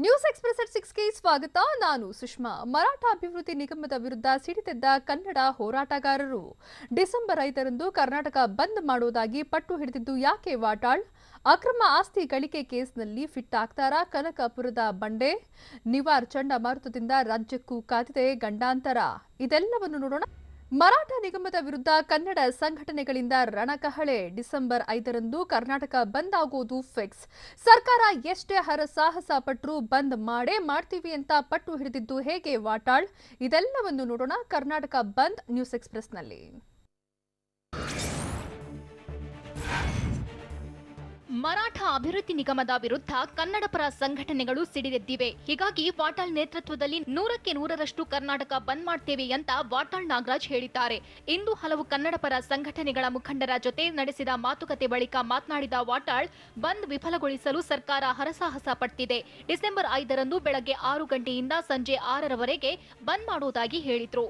News express at 6ಗೆ ಸ್ವಾಗತ. ನಾನು ಸುಷ್ಮಾ. ಮರಾಠ ಅಭಿವೃದ್ಧಿ ನಿಗಮದ ವಿರುದ್ಧ ಸಿಡಿದೆದ್ದ ಕನ್ನಡ ಹೋರಾಟಗಾರರು ಡಿಸೆಂಬರ್ 5ರಂದು ಕರ್ನಾಟಕ ಬಂದ್ ಮಾಡುವುದಾಗಿ ಪಟ್ಟು ಹಿಡಿದಿದ್ದು ಯಾಕೆ ವಾಟಾಳ್? ಅಕ್ರಮ ಆಸ್ತಿ ಗಳಿಕೆ ಕೇಸ್ನಲ್ಲಿ ಫಿಟ್ ಆಗ್ತಾರಾ ಕನಕಪುರದ ಬಂಡೆ? ನಿವಾರ್ ಚಂಡಮಾರುತದಿಂದ ರಾಜ್ಯಕ್ಕೂ ಕಾದಿದೆ ಗಂಡಾಂತರ. ಇದೆಲ್ಲವನ್ನು ನೋಡೋಣ. ಮರಾಠ ನಿಗಮದ ವಿರುದ್ಧ ಕನ್ನಡ ಸಂಘಟನೆಗಳಿಂದ ರಣಕಹಳೆ. ಡಿಸೆಂಬರ್ 5ರಂದು ಕರ್ನಾಟಕ ಬಂದ್ ಆಗೋದು ಫಿಕ್ಸ್. ಸರ್ಕಾರ ಎಷ್ಟೇ ಹರಸಾಹಸ ಪಟ್ಟರೂ ಬಂದ್ ಮಾಡೇ ಮಾಡ್ತೀವಿ ಅಂತ ಪಟ್ಟು ಹಿಡಿದಿದ್ದು ಹೇಗೆ ವಾಟಾಳ್? ಇದೆಲ್ಲವನ್ನು ನೋಡೋಣ ಕರ್ನಾಟಕ ಬಂದ್ ನ್ಯೂಸ್ ಎಕ್ಸ್‌ಪ್ರೆಸ್‌ನಲ್ಲಿ. ಮರಾಠ ಅಭಿವೃದ್ಧಿ ನಿಗಮದ ವಿರುದ್ಧ ಕನ್ನಡಪರ ಸಂಘಟನೆಗಳು ಸಿಡಿದೆದ್ದಿವೆ. ಹೀಗಾಗಿ ವಾಟಾಳ್ ನೇತೃತ್ವದಲ್ಲಿ 100% ಕರ್ನಾಟಕ ಬಂದ್ ಮಾಡ್ತೇವೆ ಅಂತ ವಾಟಾಳ್ ನಾಗರಾಜ್ ಹೇಳಿದ್ದಾರೆ. ಇಂದು ಹಲವು ಕನ್ನಡಪರ ಸಂಘಟನೆಗಳ ಮುಖಂಡರ ಜೊತೆ ನಡೆಸಿದ ಮಾತುಕತೆ ಬಳಿಕ ಮಾತನಾಡಿದ ವಾಟಾಳ್, ಬಂದ್ ವಿಫಲಗೊಳಿಸಲು ಸರ್ಕಾರ ಹರಸಾಹಸ ಪಟ್ಟಿದೆ. ಡಿಸೆಂಬರ್ 5ರಂದು ಬೆಳಗ್ಗೆ 6 ಗಂಟೆಯಿಂದ ಸಂಜೆ 6ರವರೆಗೆ ಬಂದ್ ಮಾಡುವುದಾಗಿ ಹೇಳಿದ್ರು.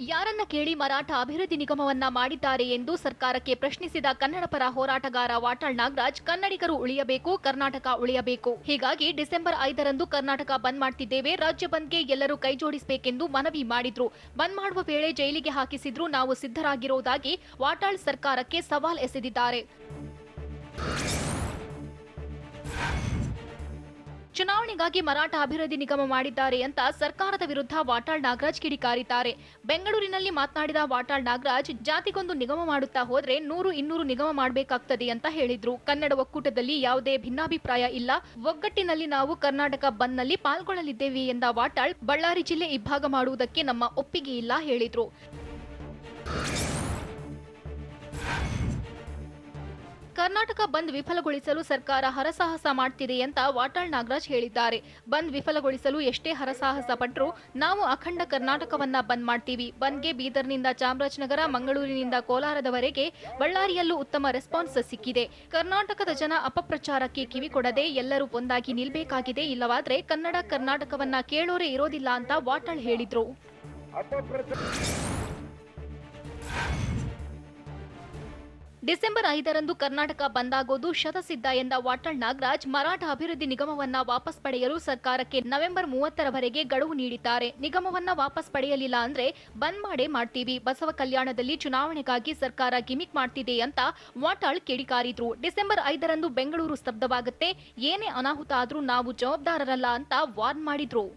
ಯಾರನ್ನ ಕೇಳಿ ಮರಾಠ ಅಭಿವೃದ್ಧಿ ನಿಗಮವನ್ನ ಮಾಡಿದ್ದಾರೆ ಎಂದು ಸರ್ಕಾರಕ್ಕೆ ಪ್ರಶ್ನಿಸಿದ ಕನ್ನಡಪರ ಹೋರಾಟಗಾರ ವಾಟಾಳ್ ನಾಗರಾಜ್, ಕನ್ನಡಿಗರು ಉಳಿಯಬೇಕು, ಕರ್ನಾಟಕ ಉಳಿಯಬೇಕು. ಹೀಗಾಗಿ ಡಿಸೆಂಬರ್ 5ರಂದು ಕರ್ನಾಟಕ ಬಂದ್ ಮಾಡ್ತಿದ್ದೇವೆ. ರಾಜ್ಯ ಬಂದ್ಗೆ ಎಲ್ಲರೂ ಕೈ ಜೋಡಿಸಬೇಕೆಂದು ಮನವಿ ಮಾಡಿದ್ರು. ಬಂದ್ ಮಾಡುವ ವೇಳೆ ಜೈಲಿಗೆ ಹಾಕಿಸಿದ್ರು ನಾವು ಸಿದ್ಧರಾಗಿರುವುದಾಗಿ ವಾಟಾಳ್ ಸರ್ಕಾರಕ್ಕೆ ಸವಾಲ್ ಎಸೆದಿದ್ದಾರೆ. ಚುನಾವಣೆಗಾಗಿ ಮರಾಠ ಅಭಿವೃದ್ಧಿ ನಿಗಮ ಮಾಡಿದ್ದಾರೆ ಅಂತ ಸರ್ಕಾರದ ವಿರುದ್ಧ ವಾಟಾಳ್ ನಾಗರಾಜ್ ಕಿಡಿಕಾರಿದ್ದಾರೆ. ಬೆಂಗಳೂರಿನಲ್ಲಿ ಮಾತನಾಡಿದ ವಾಟಾಳ್ ನಾಗರಾಜ್, ಜಾತಿಗೊಂದು ನಿಗಮ ಮಾಡುತ್ತಾ ಹೋದ್ರೆ 100-200 ನಿಗಮ ಮಾಡಬೇಕಾಗ್ತದೆ ಅಂತ ಹೇಳಿದ್ರು. ಕನ್ನಡ ಒಕ್ಕೂಟದಲ್ಲಿ ಯಾವುದೇ ಭಿನ್ನಾಭಿಪ್ರಾಯ ಇಲ್ಲ. ಒಗ್ಗಟ್ಟಿನಲ್ಲಿ ನಾವು ಕರ್ನಾಟಕ ಬಂದ್ನಲ್ಲಿ ಪಾಲ್ಗೊಳ್ಳಲಿದ್ದೇವೆ ಎಂದ ವಾಟಾಳ್, ಬಳ್ಳಾರಿ ಜಿಲ್ಲೆ ಇಬ್ಬಾಗ ಮಾಡುವುದಕ್ಕೆ ನಮ್ಮ ಒಪ್ಪಿಗೆ ಇಲ್ಲ ಹೇಳಿದ್ರು. ಕರ್ನಾಟಕ ಬಂದ್ ವಿಫಲಗೊಳಿಸಲು ಸರ್ಕಾರ ಹರಸಾಹಸ ಮಾಡ್ತಿದೆ ಅಂತ ವಾಟಾಳ್ ನಾಗರಾಜ್ ಹೇಳಿದ್ದಾರೆ. ಬಂದ್ ವಿಫಲಗೊಳಿಸಲು ಎಷ್ಟೇ ಹರಸಾಹಸ ಪಟ್ಟರೂ ನಾವು ಅಖಂಡ ಕರ್ನಾಟಕವನ್ನ ಬಂದ್ ಮಾಡ್ತೀವಿ. ಬಂದ್ಗೆ ಬೀದರ್ನಿಂದ ಚಾಮರಾಜನಗರ, ಮಂಗಳೂರಿನಿಂದ ಕೋಲಾರದವರೆಗೆ ಬಳ್ಳಾರಿಯಲ್ಲೂ ಉತ್ತಮ ರೆಸ್ಪಾನ್ಸ್ ಸಿಕ್ಕಿದೆ. ಕರ್ನಾಟಕದ ಜನ ಅಪಪ್ರಚಾರಕ್ಕೆ ಕಿವಿ ಕೊಡದೆ ಎಲ್ಲರೂ ಒಂದಾಗಿ ನಿಲ್ಬೇಕಾಗಿದೆ. ಇಲ್ಲವಾದ್ರೆ ಕರ್ನಾಟಕವನ್ನ ಕೇಳೋರೇ ಇರೋದಿಲ್ಲ ಅಂತ ವಾಟಾಳ್ ಹೇಳಿದ್ರು. ಡಿಸೆಂಬರ್ 5ರಂದು ಕರ್ನಾಟಕ ಬಂದಾಗೋದು ಶತಸಿದ್ಧ ಎಂದ ವಾಟಾಳ್ ನಾಗರಾಜ್, ಮರಾಠ ಅಭಿವೃದ್ಧಿ ನಿಗಮವನ್ನ ವಾಪಸ್ ಪಡೆಯಲು ಸರ್ಕಾರಕ್ಕೆ ನವೆಂಬರ್ 30ರವರೆಗೆ ಗಡುವು ನೀಡಿದ್ದಾರೆ. ನಿಗಮವನ್ನ ವಾಪಸ್ ಪಡೆಯಲಿಲ್ಲ ಅಂದ್ರೆ ಬಂದ್ ಮಾಡೇ ಮಾಡ್ತೀವಿ. ಬಸವ ಕಲ್ಯಾಣದಲ್ಲಿ ಚುನಾವಣೆಗಾಗಿ ಸರ್ಕಾರ ಗಿಮಿಕ್ ಮಾಡ್ತಿದೆ ಅಂತ ವಾಟಾಳ್ ಕಿಡಿಕಾರಿದ್ರು. ಡಿಸೆಂಬರ್ 5ರಂದು ಬೆಂಗಳೂರು ಸ್ತಬ್ಧವಾಗುತ್ತೆ, ಏನೇ ಅನಾಹುತ ಆದ್ರೂ ನಾವು ಜವಾಬ್ದಾರರಲ್ಲ ಅಂತ ವಾರ್ನ್ ಮಾಡಿದ್ರು.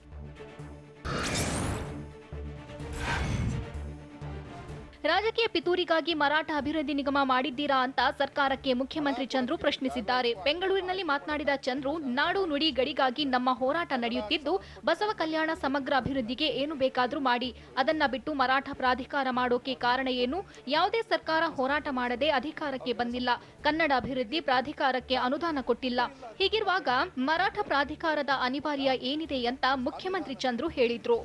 ರಾಜಕೀಯ ಪಿತೂರಿಗಾಗಿ ಮರಾಠ ಅಭಿವೃದ್ಧಿ ನಿಗಮ ಮಾಡಿದ್ದೀರಾ ಅಂತ ಸರ್ಕಾರಕ್ಕೆ ಮುಖ್ಯಮಂತ್ರಿ ಚಂದ್ರು ಪ್ರಶ್ನಿಸಿದ್ದಾರೆ. ಬೆಂಗಳೂರಿನಲ್ಲಿ ಮಾತನಾಡಿದ ಚಂದ್ರು, ನಾಡು ನುಡಿ ಗಡಿಗಾಗಿ ನಮ್ಮ ಹೋರಾಟ ನಡೆಯುತ್ತಿದ್ದು, ಬಸವ ಕಲ್ಯಾಣ ಸಮಗ್ರ ಅಭಿವೃದ್ಧಿಗೆ ಏನು ಬೇಕಾದ್ರೂ ಮಾಡಿ, ಅದನ್ನ ಬಿಟ್ಟು ಮರಾಠ ಪ್ರಾಧಿಕಾರ ಮಾಡೋಕೆ ಕಾರಣ ಏನು? ಯಾವುದೇ ಸರ್ಕಾರ ಹೋರಾಟ ಮಾಡದೆ ಅಧಿಕಾರಕ್ಕೆ ಬಂದಿಲ್ಲ. ಕನ್ನಡ ಅಭಿವೃದ್ಧಿ ಪ್ರಾಧಿಕಾರಕ್ಕೆ ಅನುದಾನ ಕೊಟ್ಟಿಲ್ಲ. ಹೀಗಿರುವಾಗ ಮರಾಠ ಪ್ರಾಧಿಕಾರದ ಅನಿವಾರ್ಯ ಏನಿದೆ ಅಂತ ಮುಖ್ಯಮಂತ್ರಿ ಚಂದ್ರು ಹೇಳಿದ್ರು.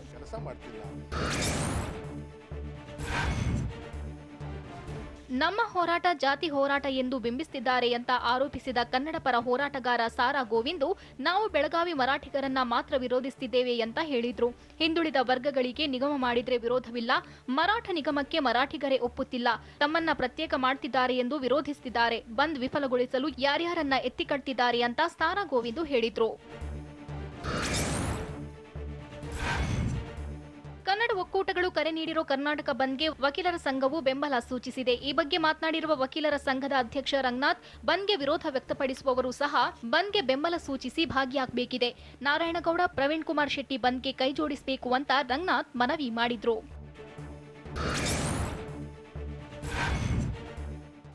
ನಮ್ಮ ಹೋರಾಟ ಜಾತಿ ಹೋರಾಟ ಎಂದು ಬಿಂಬಿಸುತ್ತಿದ್ದಾರೆ ಅಂತ ಆರೋಪಿಸಿದ ಕನ್ನಡ ಪರ ಹೋರಾಟಗಾರ ಸಾರಾ ಗೋವಿಂದು, ನಾವು ಬೆಳಗಾವಿ ಮರಾಠಿಗರನ್ನ ಮಾತ್ರ ವಿರೋಧಿಸುತ್ತಿದ್ದೇವೆ ಅಂತ ಹೇಳಿದ್ರು. ಹಿಂದುಳಿದ ವರ್ಗಗಳಿಗೆ ನಿಗಮ ಮಾಡಿದ್ರೆ ವಿರೋಧವಿಲ್ಲ, ಮರಾಠ ನಿಗಮಕ್ಕೆ ಮರಾಠಿಗರೇ ಒಪ್ಪುತ್ತಿಲ್ಲ, ತಮ್ಮನ್ನ ಪ್ರತ್ಯೇಕ ಮಾಡ್ತಿದ್ದಾರೆ ಎಂದು ವಿರೋಧಿಸುತ್ತಿದ್ದಾರೆ. ಬಂದ್ ವಿಫಲಗೊಳಿಸಲು ಯಾರ್ಯಾರನ್ನ ಎತ್ತಿಕಟ್ತಿದ್ದಾರೆ ಅಂತ ಸಾರಾ ಗೋವಿಂದು ಹೇಳಿದ್ರು. ಕನ್ನಡ ಒಕ್ಕೂಟಗಳು ಕರೆ ನೀಡಿರೋ ಕರ್ನಾಟಕ ಬಂದ್ಗೆ ವಕೀಲರ ಸಂಘವು ಬೆಂಬಲ ಸೂಚಿಸಿದೆ. ಈ ಬಗ್ಗೆ ಮಾತನಾಡಿರುವ ವಕೀಲರ ಸಂಘದ ಅಧ್ಯಕ್ಷ ರಂಗನಾಥ್, ಬಂದ್ಗೆ ವಿರೋಧ ವ್ಯಕ್ತಪಡಿಸುವವರು ಸಹ ಬಂದ್ಗೆ ಬೆಂಬಲ ಸೂಚಿಸಿ ಭಾಗಿಯಾಗಬೇಕಿದೆ. ನಾರಾಯಣಗೌಡ, ಪ್ರವೀಣ್ ಕುಮಾರ್ ಶೆಟ್ಟಿ ಬಂದ್ಗೆ ಕೈ ಜೋಡಿಸಬೇಕು ಅಂತ ರಂಗನಾಥ್ ಮನವಿ ಮಾಡಿದ್ರು.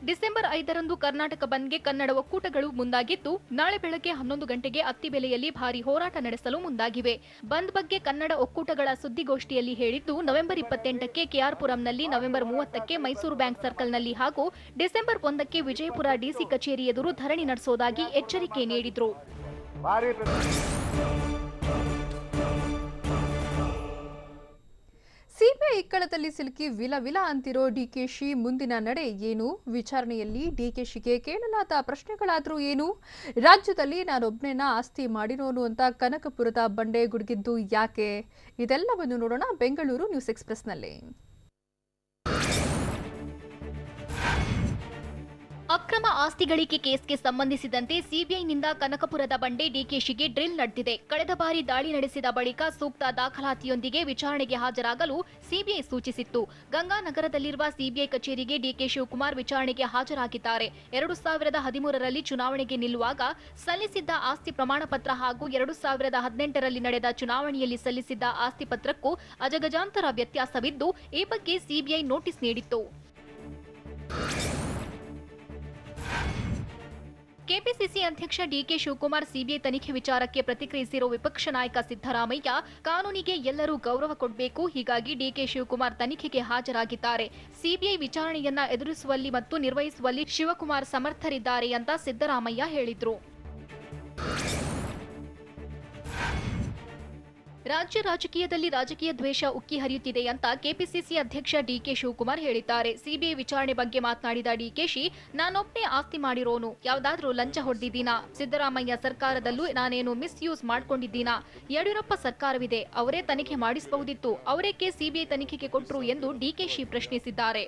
ಡಿಸೆಂಬರ್ 5ರಂದು ಕರ್ನಾಟಕ ಬಂದ್ಗೆ ಕನ್ನಡ ಒಕ್ಕೂಟಗಳು ಮುಂದಾಗಿದ್ದು, ನಾಳೆ ಬೆಳಗ್ಗೆ 11 ಗಂಟೆಗೆ ಅತ್ತಿಬೆಲೆಯಲ್ಲಿ ಭಾರಿ ಹೋರಾಟ ನಡೆಸಲು ಮುಂದಾಗಿವೆ. ಬಂದ್ ಬಗ್ಗೆ ಕನ್ನಡ ಒಕ್ಕೂಟಗಳ ಸುದ್ದಿಗೋಷ್ಠಿಯಲ್ಲಿ ಹೇಳಿದ್ದು, ನವೆಂಬರ್ 28ಕ್ಕೆ ಕೆಆರ್ಪುರಂನಲ್ಲಿ, ನವೆಂಬರ್ 30ಕ್ಕೆ ಮೈಸೂರು ಬ್ಯಾಂಕ್ ಸರ್ಕಲ್ನಲ್ಲಿ ಹಾಗೂ ಡಿಸೆಂಬರ್ 1ಕ್ಕೆ ವಿಜಯಪುರ ಡಿಸಿ ಕಚೇರಿ ಎದುರು ಧರಣಿ ನಡೆಸೋದಾಗಿ ಎಚ್ಚರಿಕೆ ನೀಡಿದ್ರು. ಸಿಬಿಐ ಇಕ್ಕಳದಲ್ಲಿ ಸಿಲುಕಿ ವಿಲ ಅಂತಿರೋ ಡಿಕೆಶಿ ಮುಂದಿನ ನಡೆ ಏನು? ವಿಚಾರಣೆಯಲ್ಲಿ ಡಿಕೆಶಿಗೆ ಕೇಳಲಾದ ಪ್ರಶ್ನೆಗಳಾದ್ರೂ ಏನು? ರಾಜ್ಯದಲ್ಲಿ ನಾನೊಬ್ಬನೇನ ಆಸ್ತಿ ಮಾಡಿರೋನು ಅಂತ ಕನಕಪುರದ ಬಂಡೆ ಗುಡುಗಿದ್ದು ಯಾಕೆ? ಇದೆಲ್ಲವನ್ನು ನೋಡೋಣ ಬೆಂಗಳೂರು ನ್ಯೂಸ್ ಎಕ್ಸ್‌ಪ್ರೆಸ್‌ನಲ್ಲಿ. ಅಕ್ರಮ ಆಸ್ತಿ ಗಳಿಕೆ ಕೇಸ್ಗೆ ಸಂಬಂಧಿಸಿದಂತೆ ಸಿಬಿಐನಿಂದ ಕನಕಪುರದ ಬಂಡೆ ಡಿಕೆಶಿಗೆ ಡ್ರಿಲ್ ನಡೆದಿದೆ. ಕಳೆದ ಬಾರಿ ದಾಳಿ ನಡೆಸಿದ ಬಳಿಕ ಸೂಕ್ತ ದಾಖಲಾತಿಯೊಂದಿಗೆ ವಿಚಾರಣೆಗೆ ಹಾಜರಾಗಲು ಸಿಬಿಐ ಸೂಚಿಸಿತ್ತು. ಗಂಗಾನಗರದಲ್ಲಿರುವ ಸಿಬಿಐ ಕಚೇರಿಗೆ ಡಿಕೆ ಶಿವಕುಮಾರ್ ವಿಚಾರಣೆಗೆ ಹಾಜರಾಗಿದ್ದಾರೆ. 2013ರಲ್ಲಿ ಚುನಾವಣೆಗೆ ನಿಲ್ಲುವಾಗ ಸಲ್ಲಿಸಿದ್ದ ಆಸ್ತಿ ಪ್ರಮಾಣ ಪತ್ರ ಹಾಗೂ 2018ರಲ್ಲಿ ನಡೆದ ಚುನಾವಣೆಯಲ್ಲಿ ಸಲ್ಲಿಸಿದ್ದ ಆಸ್ತಿ ಪತ್ರಕ್ಕೂ ಅಜಗಜಾಂತರ ವ್ಯತ್ಯಾಸವಿದ್ದು, ಈ ಬಗ್ಗೆ ಸಿಬಿಐ ನೋಟಿಸ್ ನೀಡಿತ್ತು. ಕೆಪಿಸಿಸಿ ಅಧ್ಯಕ್ಷ ಡಿಕೆ ಶಿವಕುಮಾರ್ ಸಿಬಿಐ ತನಿಖೆ ವಿಚಾರಕ್ಕೆ ಪ್ರತಿಕ್ರಿಯಿಸಿರೋ ವಿಪಕ್ಷ ನಾಯಕ ಸಿದ್ದರಾಮಯ್ಯ, ಕಾನೂನಿಗೆ ಎಲ್ಲರೂ ಗೌರವ ಕೊಡಬೇಕು, ಹೀಗಾಗಿ ಡಿಕೆ ಶಿವಕುಮಾರ್ ತನಿಖೆಗೆ ಹಾಜರಾಗಿದ್ದಾರೆ. ಸಿಬಿಐ ವಿಚಾರಣೆಯನ್ನ ಎದುರಿಸುವಲ್ಲಿ ಮತ್ತು ನಿರ್ವಹಿಸುವಲ್ಲಿ ಶಿವಕುಮಾರ್ ಸಮರ್ಥರಿದ್ದಾರೆ ಅಂತ ಸಿದ್ದರಾಮಯ್ಯ ಹೇಳಿದ್ರು. ರಾಜ್ಯ ರಾಜಕೀಯದಲ್ಲಿ ರಾಜಕೀಯ ದ್ವೇಷ ಉಕ್ಕಿ ಹರಿಯುತ್ತಿದೆ ಅಂತ ಕೆಪಿಸಿಸಿ ಅಧ್ಯಕ್ಷ ಡಿಕೆ ಶಿವಕುಮಾರ್ ಹೇಳಿದ್ದಾರೆ. ಸಿಬಿಐ ವಿಚಾರಣೆ ಬಗ್ಗೆ ಮಾತನಾಡಿದ ಡಿಕೆಶಿ, ನಾನೊಬ್ಬನೇ ಆಸ್ತಿ ಮಾಡಿರೋನು, ಯಾವ್ದಾದ್ರೂ ಲಂಚ ಹೊಡೆದಿದ್ದೀನಾ? ಸಿದ್ದರಾಮಯ್ಯ ಸರ್ಕಾರದಲ್ಲೂ ನಾನೇನು ಮಿಸ್ಯೂಸ್ ಮಾಡ್ಕೊಂಡಿದ್ದೀನಾ? ಯಡಿಯೂರಪ್ಪ ಸರ್ಕಾರವಿದೆ, ಅವರೇ ತನಿಖೆ ಮಾಡಿಸಬಹುದಿತ್ತು, ಅವರೇಕೆ ಸಿಬಿಐ ತನಿಖೆಗೆ ಕೊಟ್ರು ಎಂದು ಡಿಕೆಶಿ ಪ್ರಶ್ನಿಸಿದ್ದಾರೆ.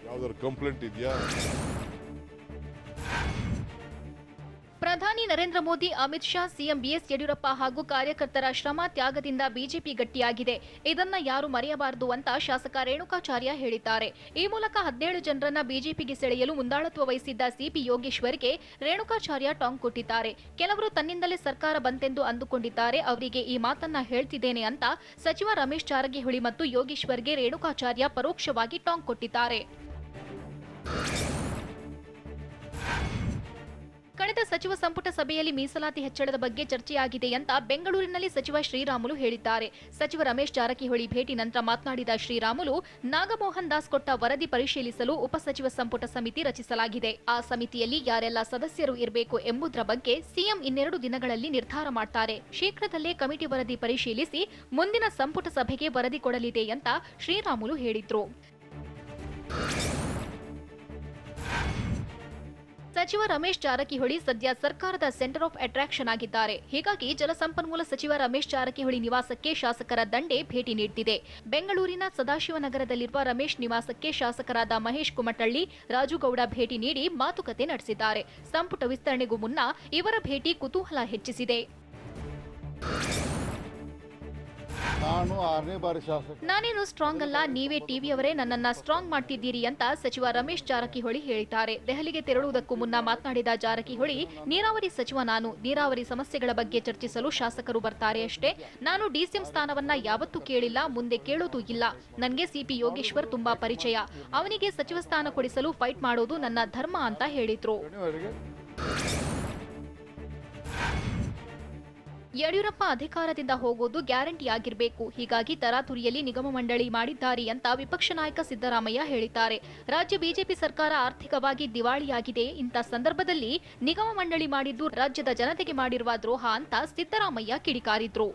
ಪ್ರಧಾನಿ ನರೇಂದ್ರ ಮೋದಿ, ಅಮಿತ್ ಶಾ, ಸಿಎಂ ಬಿಎಸ್ ಯಡಿಯೂರಪ್ಪ ಹಾಗೂ ಕಾರ್ಯಕರ್ತರ ಶ್ರಮ ತ್ಯಾಗದಿಂದ ಬಿಜೆಪಿ ಗಟ್ಟಿಯಾಗಿದೆ. ಇದನ್ನ ಯಾರು ಮರೆಯಬಾರದು ಅಂತ ಶಾಸಕ ರೇಣುಕಾಚಾರ್ಯ ಹೇಳಿದ್ದಾರೆ. ಈ ಮೂಲಕ 17 ಜನರನ್ನ ಬಿಜೆಪಿಗೆ ಸೆಳೆಯಲು ಮುಂದಾಳತ್ವ ವಹಿಸಿದ್ದ ಸಿಪಿ ಯೋಗೇಶ್ವರ್ಗೆ ರೇಣುಕಾಚಾರ್ಯ ಟಾಂಗ್ ಕೊಟ್ಟಿದ್ದಾರೆ. ಕೆಲವರು ತನ್ನಿಂದಲೇ ಸರ್ಕಾರ ಬಂತೆಂದು ಅಂದುಕೊಂಡಿದ್ದಾರೆ, ಅವರಿಗೆ ಈ ಮಾತನ್ನ ಹೇಳ್ತಿದ್ದೇನೆ ಅಂತ ಸಚಿವ ರಮೇಶ್ ಜಾರಕಿಹೊಳಿ ಮತ್ತು ಯೋಗೇಶ್ವರ್ಗೆ ರೇಣುಕಾಚಾರ್ಯ ಪರೋಕ್ಷವಾಗಿ ಟಾಂಗ್ ಕೊಟ್ಟಿದ್ದಾರೆ. ಕಳೆದ ಸಚಿವ ಸಂಪುಟ ಸಭೆಯಲ್ಲಿ ಮೀಸಲಾತಿ ಹೆಚ್ಚಳದ ಬಗ್ಗೆ ಚರ್ಚೆಯಾಗಿದೆ ಅಂತ ಬೆಂಗಳೂರಿನಲ್ಲಿ ಸಚಿವ ಶ್ರೀರಾಮುಲು ಹೇಳಿದ್ದಾರೆ. ಸಚಿವ ರಮೇಶ್ ಜಾರಕಿಹೊಳಿ ಭೇಟಿ ನಂತರ ಮಾತನಾಡಿದ ಶ್ರೀರಾಮುಲು, ನಾಗಮೋಹನ್ ದಾಸ್ ಕೊಟ್ಟ ವರದಿ ಪರಿಶೀಲಿಸಲು ಉಪಸಚಿವ ಸಂಪುಟ ಸಮಿತಿ ರಚಿಸಲಾಗಿದೆ. ಆ ಸಮಿತಿಯಲ್ಲಿ ಯಾರೆಲ್ಲ ಸದಸ್ಯರು ಇರಬೇಕು ಎಂಬುದರ ಬಗ್ಗೆ ಸಿಎಂ ಇನ್ನೆರಡು ದಿನಗಳಲ್ಲಿ ನಿರ್ಧಾರ ಮಾಡ್ತಾರೆ. ಶೀಘ್ರದಲ್ಲೇ ಕಮಿಟಿ ವರದಿ ಪರಿಶೀಲಿಸಿ ಮುಂದಿನ ಸಂಪುಟ ಸಭೆಗೆ ವರದಿ ಕೊಡಲಿದೆ ಅಂತ ಶ್ರೀರಾಮುಲು ಹೇಳಿದ್ರು. ಸಚಿವ ರಮೇಶ್ ಜಾರಕಿಹೊಳಿ ಸದ್ಯ ಸರ್ಕಾರದ ಸೆಂಟರ್ ಆಫ್ ಅಟ್ರಾಕ್ಷನ್ ಆಗಿದ್ದಾರೆ. ಹೀಗಾಗಿ ಜಲಸಂಪನ್ಮೂಲ ಸಚಿವ ರಮೇಶ್ ಜಾರಕಿಹೊಳಿ ನಿವಾಸಕ್ಕೆ ಶಾಸಕರ ದಂಡೆ ಭೇಟಿ ನೀಡುತ್ತಿದೆ. ಬೆಂಗಳೂರಿನ ಸದಾಶಿವನಗರದಲ್ಲಿರುವ ರಮೇಶ್ ನಿವಾಸಕ್ಕೆ ಶಾಸಕರಾದ ಮಹೇಶ್ ಕುಮಟಳ್ಳಿ, ರಾಜುಗೌಡ ಭೇಟಿ ನೀಡಿ ಮಾತುಕತೆ ನಡೆಸಿದ್ದಾರೆ. ಸಂಪುಟ ವಿಸ್ತರಣೆಗೂ ಮುನ್ನ ಇವರ ಭೇಟಿ ಕುತೂಹಲ ಹೆಚ್ಚಿಸಿದೆ. ನಾನೇನು ಸ್ಟ್ರಾಂಗ್ ಅಲ್ಲ, ನೀವೇ ಟಿವಿಯವರೇ ನನ್ನನ್ನ ಸ್ಟ್ರಾಂಗ್ ಮಾಡ್ತಿದ್ದೀರಿ ಅಂತ ಸಚಿವ ರಮೇಶ್ ಜಾರಕಿಹೊಳಿ ಹೇಳಿದ್ದಾರೆ. ದೆಹಲಿಗೆ ತೆರಳುವುದಕ್ಕೂ ಮುನ್ನ ಮಾತನಾಡಿದ ಜಾರಕಿಹೊಳಿ, ನೀರಾವರಿ ಸಚಿವ ನಾನು, ನೀರಾವರಿ ಸಮಸ್ಯೆಗಳ ಬಗ್ಗೆ ಚರ್ಚಿಸಲು ಶಾಸಕರು ಬರ್ತಾರೆ ಅಷ್ಟೇ. ನಾನು ಡಿಸಿಎಂ ಸ್ಥಾನವನ್ನ ಯಾವತ್ತೂ ಕೇಳಿಲ್ಲ, ಮುಂದೆ ಕೇಳೋದು ಇಲ್ಲ. ನನಗೆ ಸಿಪಿ ಯೋಗೇಶ್ವರ್ ತುಂಬಾ ಪರಿಚಯ, ಅವನಿಗೆ ಸಚಿವ ಸ್ಥಾನ ಕೊಡಿಸಲು ಫೈಟ್ ಮಾಡೋದು ನನ್ನ ಧರ್ಮ ಅಂತ ಹೇಳಿದ್ರು. ಯಡಿಯೂರಪ್ಪ ಅಧಿಕಾರದಿಂದ ಹೋಗೋದು ಗ್ಯಾರಂಟಿಯಾಗಿರಬೇಕು, ಹೀಗಾಗಿ ತರಾತುರಿಯಲ್ಲಿ ನಿಗಮ ಮಂಡಳಿ ಮಾಡಿದ್ದಾರೆ ಅಂತ ವಿಪಕ್ಷ ನಾಯಕ ಸಿದ್ದರಾಮಯ್ಯ ಹೇಳಿದ್ದಾರೆ. ರಾಜ್ಯ ಬಿಜೆಪಿ ಸರ್ಕಾರ ಆರ್ಥಿಕವಾಗಿ ದಿವಾಳಿಯಾಗಿದೆ. ಇಂಥ ಸಂದರ್ಭದಲ್ಲಿ ನಿಗಮ ಮಂಡಳಿ ಮಾಡಿದ್ದು ರಾಜ್ಯದ ಜನತೆಗೆ ಮಾಡಿರುವ ದ್ರೋಹ ಅಂತ ಸಿದ್ದರಾಮಯ್ಯ ಕಿಡಿಕಾರಿದ್ರು.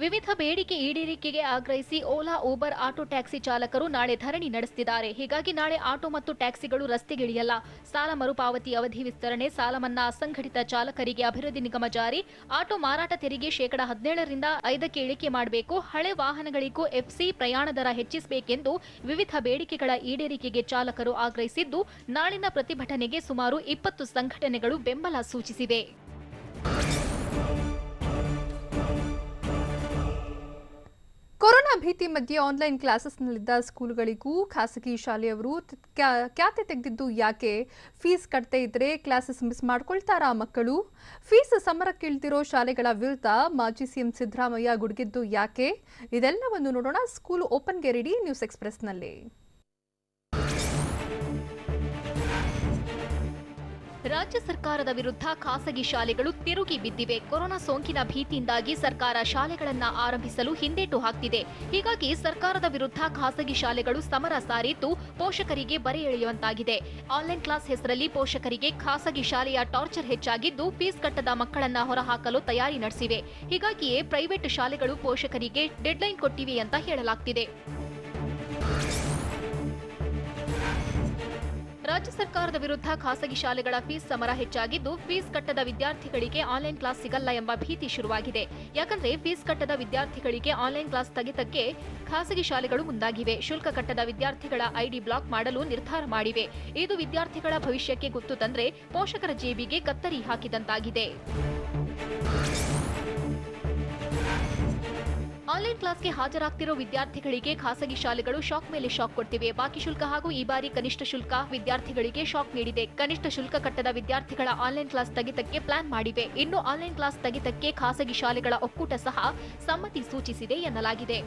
ವಿವಿಧ ಬೇಡಿಕೆ ಈಡೇರಿಕೆಗೆ ಆಗ್ರಹಿಸಿ ಓಲಾ, ಊಬರ್, ಆಟೋ ಟ್ಯಾಕ್ಸಿ ಚಾಲಕರು ನಾಳೆ ಧರಣಿ ನಡೆಸುತ್ತಿದ್ದಾರೆ. ಹೀಗಾಗಿ ನಾಳೆ ಆಟೋ ಮತ್ತು ಟ್ಯಾಕ್ಸಿಗಳು ರಸ್ತೆಗಿಳಿಯಲ್ಲ. ಸಾಲ ಮರುಪಾವತಿ ಅವಧಿ ವಿಸ್ತರಣೆ, ಸಾಲ ಮನ್ನಾ, ಅಸಂಘಟಿತ ಚಾಲಕರಿಗೆ ಅಭಿವೃದ್ಧಿ ನಿಗಮ ಜಾರಿ, ಆಟೋ ಮಾರಾಟ ತೆರಿಗೆ 17% 5ಕ್ಕೆ ಇಳಿಕೆ ಮಾಡಬೇಕು, ಹಳೆ ವಾಹನಗಳಿಗೂ ಎಫ್ಸಿ ಪ್ರಯಾಣ ದರ ಹೆಚ್ಚಿಸಬೇಕೆಂದು ವಿವಿಧ ಬೇಡಿಕೆಗಳ ಈಡೇರಿಕೆಗೆ ಚಾಲಕರು ಆಗ್ರಹಿಸಿದ್ದು, ನಾಳಿನ ಪ್ರತಿಭಟನೆಗೆ ಸುಮಾರು 20 ಸಂಘಟನೆಗಳು ಬೆಂಬಲ ಸೂಚಿಸಿವೆ. ಕೊರೋನಾ ಭೀತಿ ಮಧ್ಯೆ ಆನ್ಲೈನ್ ಕ್ಲಾಸಸ್ನಲ್ಲಿದ್ದ ಸ್ಕೂಲ್ಗಳಿಗೂ ಖಾಸಗಿ ಶಾಲೆಯವರು ಖ್ಯಾತೆ ತೆಗೆದಿದ್ದು ಯಾಕೆ? ಫೀಸ್ ಕಟ್ಟದೇ ಇದ್ರೆ ಕ್ಲಾಸಸ್ ಮಿಸ್ ಮಾಡ್ಕೊಳ್ತಾರಾ ಮಕ್ಕಳು? ಫೀಸ್ ಸಮರಕ್ಕಿಳಿದಿರೋ ಶಾಲೆಗಳ ವಿರುದ್ಧ ಮಾಜಿ ಸಿಎಂ ಸಿದ್ದರಾಮಯ್ಯ ಗುಡುಗಿದ್ದು ಯಾಕೆ? ಇದೆಲ್ಲವನ್ನು ನೋಡೋಣ ಸ್ಕೂಲ್ ಓಪನ್ಗೆ ರೆಡಿ ನ್ಯೂಸ್ ಎಕ್ಸ್‌ಪ್ರೆಸ್ನಲ್ಲಿ. ರಾಜ್ಯ ಸರ್ಕಾರದ ವಿರುದ್ಧ ಖಾಸಗಿ ಶಾಲೆಗಳು ತಿರುಗಿ ಬಿದ್ದಿವೆ. ಕೊರೋನಾ ಸೋಂಕಿನ ಭೀತಿಯಿಂದಾಗಿ ಸರ್ಕಾರ ಶಾಲೆಗಳನ್ನು ಆರಂಭಿಸಲು ಹಿಂದೇಟು ಹಾಕ್ತಿದೆ. ಹೀಗಾಗಿ ಸರ್ಕಾರದ ವಿರುದ್ಧ ಖಾಸಗಿ ಶಾಲೆಗಳು ಸಮರ ಸಾರಿದ್ದು ಪೋಷಕರಿಗೆ ಬರೆ ಎಳೆಯುವಂತಾಗಿದೆ. ಆನ್ಲೈನ್ ಕ್ಲಾಸ್ ಹೆಸರಲ್ಲಿ ಪೋಷಕರಿಗೆ ಖಾಸಗಿ ಶಾಲೆಯ ಟಾರ್ಚರ್ ಹೆಚ್ಚಾಗಿದ್ದು, ಫೀಸ್ ಕಟ್ಟದ ಮಕ್ಕಳನ್ನ ಹೊರಹಾಕಲು ತಯಾರಿ ನಡೆಸಿವೆ. ಹೀಗಾಗಿಯೇ ಪ್ರೈವೇಟ್ ಶಾಲೆಗಳು ಪೋಷಕರಿಗೆ ಡೆಡ್ಲೈನ್ ಕೊಟ್ಟಿವೆ ಅಂತ ಹೇಳಲಾಗ್ತಿದೆ. ರಾಜ್ಯ ಸರ್ಕಾರದ ವಿರುದ್ಧ ಖಾಸಗಿ ಶಾಲೆಗಳ ಫೀಸ್ ಸಮರ ಹೆಚ್ಚಾಗಿದ್ದು, ಫೀಸ್ ಕಟ್ಟದ ವಿದ್ಯಾರ್ಥಿಗಳಿಗೆ ಆನ್ಲೈನ್ ಕ್ಲಾಸ್ ಸಿಗಲ್ಲ ಎಂಬ ಭೀತಿ ಶುರುವಾಗಿದೆ. ಯಾಕಂದ್ರೆ ಫೀಸ್ ಕಟ್ಟದ ವಿದ್ಯಾರ್ಥಿಗಳಿಗೆ ಆನ್ಲೈನ್ ಕ್ಲಾಸ್ ಸ್ಥಗಿತಕ್ಕೆ ಖಾಸಗಿ ಶಾಲೆಗಳು ಮುಂದಾಗಿವೆ. ಶುಲ್ಕ ಕಟ್ಟದ ವಿದ್ಯಾರ್ಥಿಗಳ ಐಡಿ ಬ್ಲಾಕ್ ಮಾಡಲು ನಿರ್ಧಾರ ಮಾಡಿವೆ. ಇದು ವಿದ್ಯಾರ್ಥಿಗಳ ಭವಿಷ್ಯಕ್ಕೆ ಗುತ್ತು ತಂದ್ರೆ ಪೋಷಕರ ಜೇಬಿಗೆ ಕತ್ತರಿ ಹಾಕಿದಂತಾಗಿದೆ. ಆನ್ಲೈನ್ ಕ್ಲಾಸ್ಗೆ ಹಾಜರಾಗ್ತಿರೋ ವಿದ್ಯಾರ್ಥಿಗಳಿಗೆ ಖಾಸಗಿ ಶಾಲೆಗಳು ಶಾಕ್ ಮೇಲೆ ಶಾಕ್ ಕೊಡ್ತಿವೆ. ಬಾಕಿ ಶುಲ್ಕ ಹಾಗೂ ಈ ಬಾರಿ ಕನಿಷ್ಠ ಶುಲ್ಕ ವಿದ್ಯಾರ್ಥಿಗಳಿಗೆ ಶಾಕ್ ನೀಡಿದೆ. ಕನಿಷ್ಠ ಶುಲ್ಕ ಕಟ್ಟದ ವಿದ್ಯಾರ್ಥಿಗಳ ಆನ್ಲೈನ್ ಕ್ಲಾಸ್ ಸ್ಥಗಿತಕ್ಕೆ ಪ್ಲಾನ್ ಮಾಡಿವೆ. ಇನ್ನು ಆನ್ಲೈನ್ ಕ್ಲಾಸ್ ಸ್ಥಗಿತಕ್ಕೆ ಖಾಸಗಿ ಶಾಲೆಗಳ ಒಕ್ಕೂಟ ಸಹ ಸಮ್ಮತಿ ಸೂಚಿಸಿದೆ ಎನ್ನಲಾಗಿದೆ.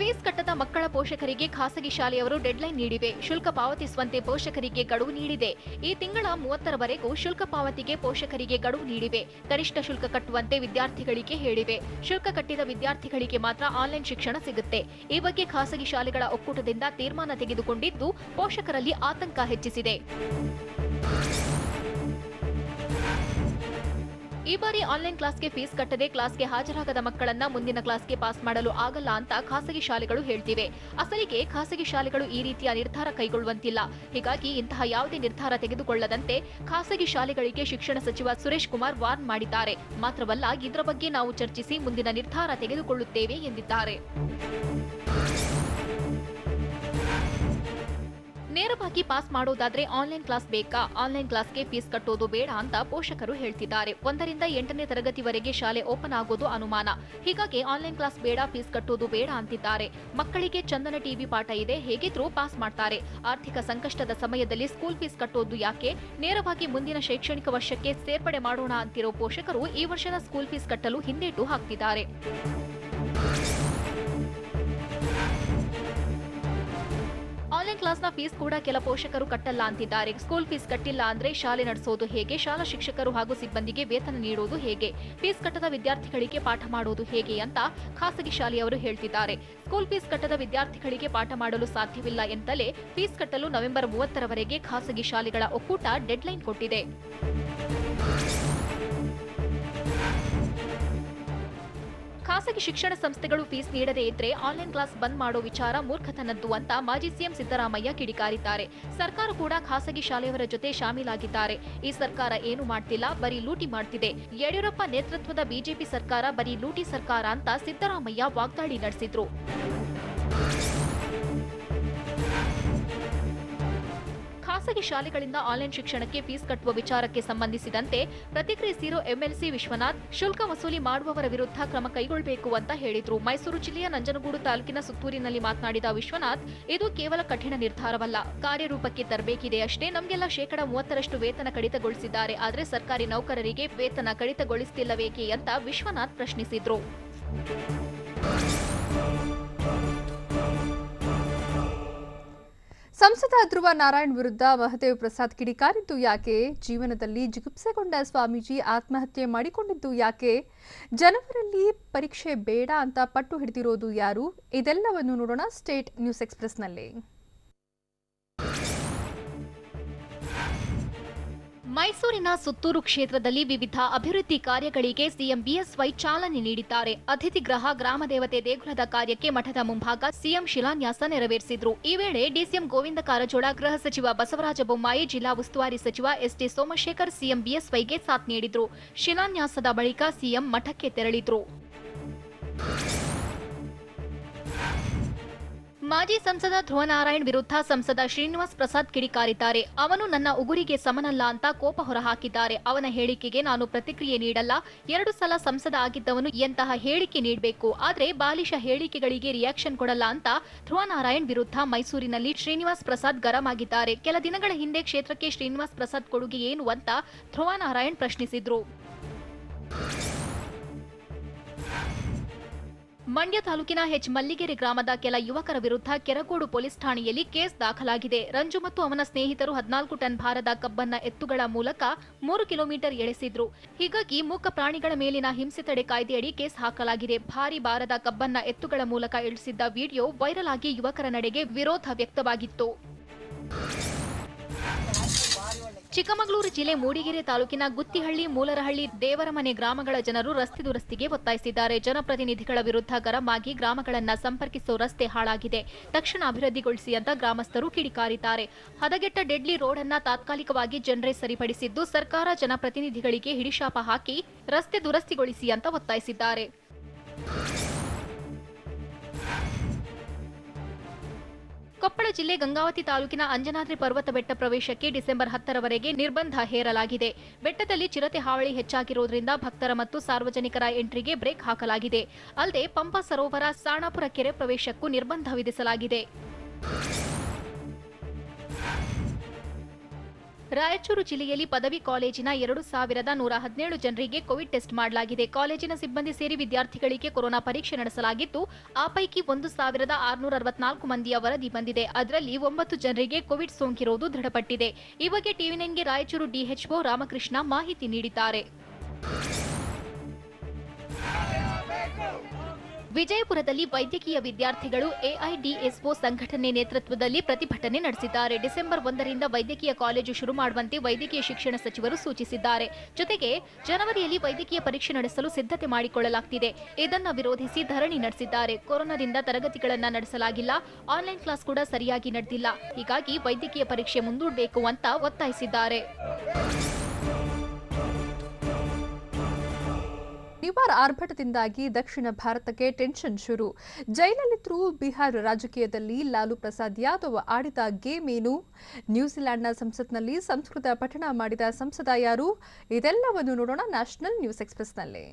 ಫೀಸ್ ಕಟ್ಟದ ಮಕ್ಕಳ ಪೋಷಕರಿಗೆ ಖಾಸಗಿ ಶಾಲೆಯವರು ಡೆಡ್ಲೈನ್ ನೀಡಿವೆ. ಶುಲ್ಕ ಪಾವತಿಸುವಂತೆ ಪೋಷಕರಿಗೆ ಗಡುವು ನೀಡಿದೆ. ಈ ತಿಂಗಳ 30ರವರೆಗೂ ಶುಲ್ಕ ಪಾವತಿಗೆ ಪೋಷಕರಿಗೆ ಗಡುವು ನೀಡಿವೆ. ಕನಿಷ್ಠ ಶುಲ್ಕ ಕಟ್ಟುವಂತೆ ವಿದ್ಯಾರ್ಥಿಗಳಿಗೆ ಹೇಳಿವೆ. ಶುಲ್ಕ ಕಟ್ಟಿದ ವಿದ್ಯಾರ್ಥಿಗಳಿಗೆ ಮಾತ್ರ ಆನ್ಲೈನ್ ಶಿಕ್ಷಣ ಸಿಗುತ್ತೆ. ಈ ಬಗ್ಗೆ ಖಾಸಗಿ ಶಾಲೆಗಳ ಒಕ್ಕೂಟದಿಂದ ತೀರ್ಮಾನ ತೆಗೆದುಕೊಂಡಿದ್ದು ಪೋಷಕರಲ್ಲಿ ಆತಂಕ ಹೆಚ್ಚಿಸಿದೆ. ಈ ಬಾರಿ ಆನ್ಲೈನ್ ಕ್ಲಾಸ್ಗೆ ಫೀಸ್ ಕಟ್ಟದೆ ಕ್ಲಾಸ್ಗೆ ಹಾಜರಾಗದ ಮಕ್ಕಳನ್ನ ಮುಂದಿನ ಕ್ಲಾಸ್ಗೆ ಪಾಸ್ ಮಾಡಲು ಆಗಲ್ಲ ಅಂತ ಖಾಸಗಿ ಶಾಲೆಗಳು ಹೇಳ್ತಿವೆ. ಅಸಲಿಗೆ ಖಾಸಗಿ ಶಾಲೆಗಳು ಈ ರೀತಿಯ ನಿರ್ಧಾರ ಕೈಗೊಳ್ಳುವಂತಿಲ್ಲ. ಹೀಗಾಗಿ ಇಂತಹ ಯಾವುದೇ ನಿರ್ಧಾರ ತೆಗೆದುಕೊಳ್ಳದಂತೆ ಖಾಸಗಿ ಶಾಲೆಗಳಿಗೆ ಶಿಕ್ಷಣ ಸಚಿವ ಸುರೇಶ್ ಕುಮಾರ್ ವಾರ್ನ್ ಮಾಡಿದ್ದಾರೆ. ಮಾತ್ರವಲ್ಲ, ಇದರ ಬಗ್ಗೆ ನಾವು ಚರ್ಚಿಸಿ ಮುಂದಿನ ನಿರ್ಧಾರ ತೆಗೆದುಕೊಳ್ಳುತ್ತೇವೆ ಎಂದಿದ್ದಾರೆ. ನೇರವಾಗಿ ಪಾಸ್ ಮಾಡೋದಾದ್ರೆ ಆನ್ಲೈನ್ ಕ್ಲಾಸ್ ಬೇಕಾ? ಆನ್ಲೈನ್ ಕ್ಲಾಸ್ಗೆ ಫೀಸ್ ಕಟ್ಟೋದು ಬೇಡ ಅಂತ ಪೋಷಕರು ಹೇಳ್ತಿದ್ದಾರೆ. 1ರಿಂದ 8ನೇ ತರಗತಿವರೆಗೆ ಶಾಲೆ ಓಪನ್ ಆಗೋದು ಅನುಮಾನ. ಹೀಗಾಗಿ ಆನ್ಲೈನ್ ಕ್ಲಾಸ್ ಬೇಡ, ಫೀಸ್ ಕಟ್ಟೋದು ಬೇಡ ಅಂತಿದ್ದಾರೆ. ಮಕ್ಕಳಿಗೆ ಚಂದನ ಟಿವಿ ಪಾಠ ಇದೆ, ಹೇಗಿದ್ರೂ ಪಾಸ್ ಮಾಡ್ತಾರೆ. ಆರ್ಥಿಕ ಸಂಕಷ್ಟದ ಸಮಯದಲ್ಲಿ ಸ್ಕೂಲ್ ಫೀಸ್ ಕಟ್ಟೋದು ಯಾಕೆ? ನೇರವಾಗಿ ಮುಂದಿನ ಶೈಕ್ಷಣಿಕ ವರ್ಷಕ್ಕೆ ಸೇರ್ಪಡೆ ಮಾಡೋಣ ಅಂತಿರೋ ಪೋಷಕರು ಈ ವರ್ಷದ ಸ್ಕೂಲ್ ಫೀಸ್ ಕಟ್ಟಲು ಹಿಂದೇಟು ಹಾಕ್ತಿದ್ದಾರೆ. ಆನ್ಲೈನ್ ಕ್ಲಾಸ್ನ ಫೀಸ್ ಕೂಡ ಕೆಲ ಪೋಷಕರು ಕಟ್ಟಲ್ಲ ಅಂತಿದ್ದಾರೆ. ಸ್ಕೂಲ್ ಫೀಸ್ ಕಟ್ಟಿಲ್ಲ ಅಂದ್ರೆ ಶಾಲೆ ನಡೆಸೋದು ಹೇಗೆ? ಶಾಲಾ ಶಿಕ್ಷಕರು ಹಾಗೂ ಸಿಬ್ಬಂದಿಗೆ ವೇತನ ನೀಡೋದು ಹೇಗೆ? ಫೀಸ್ ಕಟ್ಟದ ವಿದ್ಯಾರ್ಥಿಗಳಿಗೆ ಪಾಠ ಮಾಡೋದು ಹೇಗೆ ಅಂತ ಖಾಸಗಿ ಶಾಲೆಯವರು ಹೇಳ್ತಿದ್ದಾರೆ. ಸ್ಕೂಲ್ ಫೀಸ್ ಕಟ್ಟದ ವಿದ್ಯಾರ್ಥಿಗಳಿಗೆ ಪಾಠ ಮಾಡಲು ಸಾಧ್ಯವಿಲ್ಲ ಎಂತಲೇ ಫೀಸ್ ಕಟ್ಟಲು ನವೆಂಬರ್ 30ರವರೆಗೆ ಖಾಸಗಿ ಶಾಲೆಗಳ ಒಕ್ಕೂಟ ಡೆಡ್ಲೈನ್ ಕೊಟ್ಟಿದೆ. ಖಾಸಗಿ ಶಿಕ್ಷಣ ಸಂಸ್ಥೆಗಳು ಫೀಸ್ ನೀಡದೇ ಇದ್ರೆ ಆನ್ಲೈನ್ ಕ್ಲಾಸ್ ಬಂದ್ ಮಾಡೋ ವಿಚಾರ ಮೂರ್ಖತನದ್ದು ಅಂತ ಮಾಜಿ ಸಿಎಂ ಸಿದ್ದರಾಮಯ್ಯ ಕಿಡಿಕಾರಿದ್ದಾರೆ. ಸರ್ಕಾರ ಕೂಡ ಖಾಸಗಿ ಶಾಲೆಯವರ ಜೊತೆ ಶಾಮೀಲಾಗಿದ್ದಾರೆ. ಈ ಸರ್ಕಾರ ಏನು ಮಾಡ್ತಿಲ್ಲ, ಬರೀ ಲೂಟಿ ಮಾಡ್ತಿದೆ. ಯಡಿಯೂರಪ್ಪ ನೇತೃತ್ವದ ಬಿಜೆಪಿ ಸರ್ಕಾರ ಬರೀ ಲೂಟಿ ಸರ್ಕಾರ ಅಂತ ಸಿದ್ದರಾಮಯ್ಯ ವಾಗ್ದಾಳಿ ನಡೆಸಿದ್ರು. ಖಾಸಗಿ ಶಾಲೆಗಳಿಂದ ಆನ್ಲೈನ್ ಶಿಕ್ಷಣಕ್ಕೆ ಫೀಸ್ ಕಟ್ಟುವ ವಿಚಾರಕ್ಕೆ ಸಂಬಂಧಿಸಿದಂತೆ ಪ್ರತಿಕ್ರಿಯಿಸಿರೋ ಎಂಎಲ್ಸಿ ವಿಶ್ವನಾಥ್, ಶುಲ್ಕ ವಸೂಲಿ ಮಾಡುವವರ ವಿರುದ್ಧ ಕ್ರಮ ಕೈಗೊಳ್ಳಬೇಕು ಅಂತ ಹೇಳಿದ್ರು. ಮೈಸೂರು ಜಿಲ್ಲೆಯ ನಂಜನಗೂಡು ತಾಲೂಕಿನ ಸುತ್ತೂರಿನಲ್ಲಿ ಮಾತನಾಡಿದ ವಿಶ್ವನಾಥ್, ಇದು ಕೇವಲ ಕಠಿಣ ನಿರ್ಧಾರವಲ್ಲ, ಕಾರ್ಯರೂಪಕ್ಕೆ ತರಬೇಕಿದೆ ಅಷ್ಟೇ. ನಮಗೆಲ್ಲ 30% ವೇತನ ಕಡಿತಗೊಳಿಸಿದ್ದಾರೆ, ಆದರೆ ಸರ್ಕಾರಿ ನೌಕರರಿಗೆ ವೇತನ ಕಡಿತಗೊಳಿಸುತ್ತಿಲ್ಲವೇಕೆ ಅಂತ ವಿಶ್ವನಾಥ್ ಪ್ರಶ್ನಿಸಿದ್ರು. ಸಂಸದ ಧ್ರುವ ನಾರಾಯಣ್ ವಿರುದ್ಧ ಮಹದೇವ್ ಪ್ರಸಾದ್ ಕಿಡಿಕಾರಿದ್ದು ಯಾಕೆ? ಜೀವನದಲ್ಲಿ ಜಿಗುಪ್ಸೆಗೊಂಡ ಸ್ವಾಮೀಜಿ ಆತ್ಮಹತ್ಯೆ ಮಾಡಿಕೊಂಡಿದ್ದು ಯಾಕೆ? ಜನವರಲ್ಲಿ ಪರೀಕ್ಷೆ ಬೇಡ ಅಂತ ಪಟ್ಟು ಹಿಡಿದಿರೋದು ಯಾರು? ಇದೆಲ್ಲವನ್ನು ನೋಡೋಣ ಸ್ಟೇಟ್ ನ್ಯೂಸ್ ಎಕ್ಸ್‌ಪ್ರೆಸ್‌ನಲ್ಲಿ. ಮೈಸೂರಿನ ಸುತ್ತೂರು ಕ್ಷೇತ್ರದಲ್ಲಿ ವಿವಿಧ ಅಭಿವೃದ್ಧಿ ಕಾರ್ಯಗಳಿಗೆ ಸಿಎಂ ಬಿಎಸ್ವೈ ಚಾಲನೆ ನೀಡಿದ್ದಾರೆ. ಅತಿಥಿ ಗೃಹ ಗ್ರಾಮದೇವತೆ ದೇಗುಲದ ಕಾರ್ಯಕ್ಕೆ ಮಠದ ಮುಂಭಾಗ ಸಿಎಂ ಶಿಲಾನ್ಯಾಸ ನೆರವೇರಿಸಿದ್ರು. ಈ ವೇಳೆ ಡಿಸಿಎಂ ಗೋವಿಂದ ಕಾರಜೋಳ, ಗೃಹ ಸಚಿವ ಬಸವರಾಜ ಬೊಮ್ಮಾಯಿ, ಜಿಲ್ಲಾ ಉಸ್ತುವಾರಿ ಸಚಿವ ಎಸ್ಟಿ ಸೋಮಶೇಖರ್ ಸಿಎಂ ಬಿಎಸ್ವೈಗೆ ಸಾಥ್ ನೀಡಿದ್ರು. ಶಿಲಾನ್ಯಾಸದ ಬಳಿಕ ಸಿಎಂ ಮಠಕ್ಕೆ ತೆರಳಿದ್ರು. ಮಾಜಿ ಸಂಸದ ಧ್ರುವ ನಾರಾಯಣ್ ವಿರುದ್ಧ ಸಂಸದ ಶ್ರೀನಿವಾಸ್ ಪ್ರಸಾದ್ ಕಿಡಿಕಾರಿದ್ದಾರೆ. ಅವನು ನನ್ನ ಉಗುರಿಗೆ ಸಮನಲ್ಲ ಅಂತ ಕೋಪ ಹೊರಹಾಕಿದ್ದಾರೆ. ಅವನ ಹೇಳಿಕೆಗೆ ನಾನು ಪ್ರತಿಕ್ರಿಯೆ ನೀಡಲ್ಲ. 2 ಸಲ ಸಂಸದ ಆಗಿದ್ದವನು ಎಂತಹ ಹೇಳಿಕೆ ನೀಡಬೇಕು, ಆದ್ರೆ ಬಾಲಿಶ ಹೇಳಿಕೆಗಳಿಗೆ ರಿಯಾಕ್ಷನ್ ಕೊಡಲ್ಲ ಅಂತ ಧ್ರುವ ನಾರಾಯಣ್ ವಿರುದ್ಧ ಮೈಸೂರಿನಲ್ಲಿ ಶ್ರೀನಿವಾಸ್ ಪ್ರಸಾದ್ ಗರಂ ಆಗಿದ್ದಾರೆ. ಕೆಲ ದಿನಗಳ ಹಿಂದೆ ಕ್ಷೇತ್ರಕ್ಕೆ ಶ್ರೀನಿವಾಸ್ ಪ್ರಸಾದ್ ಕೊಡುಗೆ ಏನು ಅಂತ ಧ್ರುವ ನಾರಾಯಣ್ ಪ್ರಶ್ನಿಸಿದ್ರು. ಮಂಡ್ಯ ತಾಲೂಕಿನ ಮಲ್ಲಿಗೆರೆ ಗ್ರಾಮದ ಕೆಲ ಯುವಕರ ವಿರುದ್ಧ ಕೆರಗೋಡು ಪೊಲೀಸ್ ಠಾಣೆಯಲ್ಲಿ ಕೇಸ್ ದಾಖಲಾಗಿದೆ. ರಂಜು ಮತ್ತು ಅವನ ಸ್ನೇಹಿತರು 14 ಟನ್ ಭಾರದ ಕಬ್ಬನ್ನ ಎತ್ತುಗಳ ಮೂಲಕ 3 ಕಿಲೋಮೀಟರ್ ಎಳೆಸಿದ್ರು. ಹೀಗಾಗಿ ಮೂಕ ಪ್ರಾಣಿಗಳ ಮೇಲಿನ ಹಿಂಸೆ ತಡೆ ಕಾಯ್ದೆಯಡಿ ಕೇಸ್ ಹಾಕಲಾಗಿದೆ. ಭಾರಿ ಭಾರದ ಕಬ್ಬನ್ನ ಎತ್ತುಗಳ ಮೂಲಕ ಇಳಿಸಿದ್ದ ವಿಡಿಯೋ ವೈರಲ್ ಆಗಿ ಯುವಕರ ನಡೆಗೆ ವಿರೋಧ ವ್ಯಕ್ತವಾಗಿತ್ತು. ಚಿಕ್ಕಮಗಳೂರು ಜಿಲ್ಲೆ ಮೂಡಿಗೆರೆ ತಾಲೂಕಿನ ಗುತ್ತಿಹಳ್ಳಿ, ಮೂಲರಹಳ್ಳಿ, ದೇವರಮನೆ ಗ್ರಾಮಗಳ ಜನರು ರಸ್ತೆ ದುರಸ್ತಿಗೆ ಒತ್ತಾಯಿಸಿದ್ದಾರೆ. ಜನಪ್ರತಿನಿಧಿಗಳ ವಿರುದ್ಧ ಗರಂ ಆಗಿ ಗ್ರಾಮಗಳನ್ನ ಸಂಪರ್ಕಿಸುವ ರಸ್ತೆ ಹಾಳಾಗಿದೆ, ತಕ್ಷಣ ಅಭಿವೃದ್ಧಿಗೊಳಿಸಿ ಅಂತ ಗ್ರಾಮಸ್ಥರು ಕಿಡಿಕಾರಿದ್ದಾರೆ. ಹದಗೆಟ್ಟ ಡೆಡ್ಲಿ ರೋಡ್ ಅನ್ನ ತಾತ್ಕಾಲಿಕವಾಗಿ ಜನರೇ ಸರಿಪಡಿಸಿದ್ದು, ಸರ್ಕಾರ ಜನಪ್ರತಿನಿಧಿಗಳಿಗೆ ಹಿಡಿಶಾಪ ಹಾಕಿ ರಸ್ತೆ ದುರಸ್ತಿಗೊಳಿಸಿ ಅಂತ ಒತ್ತಾಯಿಸಿದ್ದಾರೆ. ಕೊಪ್ಪಳ ಜಿಲ್ಲೆ ಗಂಗಾವತಿ ತಾಲೂಕಿನ ಅಂಜನಾದ್ರಿ ಪರ್ವತ ಬೆಟ್ಟ ಪ್ರವೇಶಕ್ಕೆ ಡಿಸೆಂಬರ್ 10ರವರೆಗೆ ನಿರ್ಬಂಧ ಹೇರಲಾಗಿದೆ. ಬೆಟ್ಟದಲ್ಲಿ ಚಿರತೆ ಹಾವಳಿ ಹೆಚ್ಚಾಗಿರುವುದರಿಂದ ಭಕ್ತರ ಮತ್ತು ಸಾರ್ವಜನಿಕರ ಎಂಟ್ರಿಗೆ ಬ್ರೇಕ್ ಹಾಕಲಾಗಿದೆ. ಅಲ್ಲದೆ ಪಂಪಾ ಸರೋವರ, ಸಾಣಾಪುರ ಕೆರೆ ಪ್ರವೇಶಕ್ಕೂ ನಿರ್ಬಂಧ ವಿಧಿಸಲಾಗಿದೆ. ರಾಯಚೂರು ಜಿಲ್ಲೆಯಲ್ಲಿ ಪದವಿ ಕಾಲೇಜಿನ 2117 ಜನರಿಗೆ ಕೋವಿಡ್ ಟೆಸ್ಟ್ ಮಾಡಲಾಗಿದೆ. ಕಾಲೇಜಿನ ಸಿಬ್ಬಂದಿ ಸೇರಿ ವಿದ್ಯಾರ್ಥಿಗಳಿಗೆ ಕೊರೋನಾ ಪರೀಕ್ಷೆ ನಡೆಸಲಾಗಿದ್ದು, ಆ ಪೈಕಿ 1664 ಮಂದಿಯ ವರದಿ ಬಂದಿದೆ. ಅದರಲ್ಲಿ 9 ಜನರಿಗೆ ಕೋವಿಡ್ ಸೋಂಕಿರುವುದು ದೃಢಪಟ್ಟಿದೆ. ಈ ಬಗ್ಗೆ ಟಿವಿ9ಗೆ ರಾಯಚೂರು ಡಿಎಚ್ಒ ರಾಮಕೃಷ್ಣ ಮಾಹಿತಿ ನೀಡಿದ್ದಾರೆ. ವಿಜಯಪುರದಲ್ಲಿ ವೈದ್ಯಕೀಯ ವಿದ್ಯಾರ್ಥಿಗಳು ಎಐಡಿಎಸ್ಒ ಸಂಘಟನೆ ನೇತೃತ್ವದಲ್ಲಿ ಪ್ರತಿಭಟನೆ ನಡೆಸಿದ್ದಾರೆ. ಡಿಸೆಂಬರ್ 1ರಿಂದ ವೈದ್ಯಕೀಯ ಕಾಲೇಜು ಶುರು ಮಾಡುವಂತೆ ವೈದ್ಯಕೀಯ ಶಿಕ್ಷಣ ಸಚಿವರು ಸೂಚಿಸಿದ್ದಾರೆ. ಜೊತೆಗೆ ಜನವರಿಯಲ್ಲಿ ವೈದ್ಯಕೀಯ ಪರೀಕ್ಷೆ ನಡೆಸಲು ಸಿದ್ಧತೆ ಮಾಡಿಕೊಳ್ಳಲಾಗುತ್ತಿದೆ. ಇದನ್ನು ವಿರೋಧಿಸಿ ಧರಣಿ ನಡೆಸಿದ್ದಾರೆ. ಕೊರೋನಾದಿಂದ ತರಗತಿಗಳನ್ನು ನಡೆಸಲಾಗಿಲ್ಲ, ಆನ್ಲೈನ್ ಕ್ಲಾಸ್ ಕೂಡ ಸರಿಯಾಗಿ ನಡೆದಿಲ್ಲ. ಹೀಗಾಗಿ ವೈದ್ಯಕೀಯ ಪರೀಕ್ಷೆ ಮುಂದೂಡಬೇಕು ಅಂತ ಒತ್ತಾಯಿಸಿದ್ದಾರೆ. ನಿವಾರ್ ಆರ್ಭಟದಿಂದಾಗಿ ದಕ್ಷಿಣ ಭಾರತಕ್ಕೆ ಟೆನ್ಷನ್ ಶುರು. ಜೈಲಲ್ಲಿದ್ದರೂ ಬಿಹಾರ ರಾಜಕೀಯದಲ್ಲಿ ಲಾಲು ಪ್ರಸಾದ್ ಯಾದವ್ ಆಡಿದ ಗೇಮ್ ಏನು? ನ್ಯೂಜಿಲೆಂಡ್ನ ಸಂಸತ್ನಲ್ಲಿ ಸಂಸ್ಕೃತ ಪಠಣ ಮಾಡಿದ ಸಂಸದ ಯಾರು? ಇದೆಲ್ಲವನ್ನು ನೋಡೋಣ ನ್ಯಾಷನಲ್ ನ್ಯೂಸ್ ಎಕ್ಸ್‌ಪ್ರೆಸ್‌ನಲ್ಲಿ.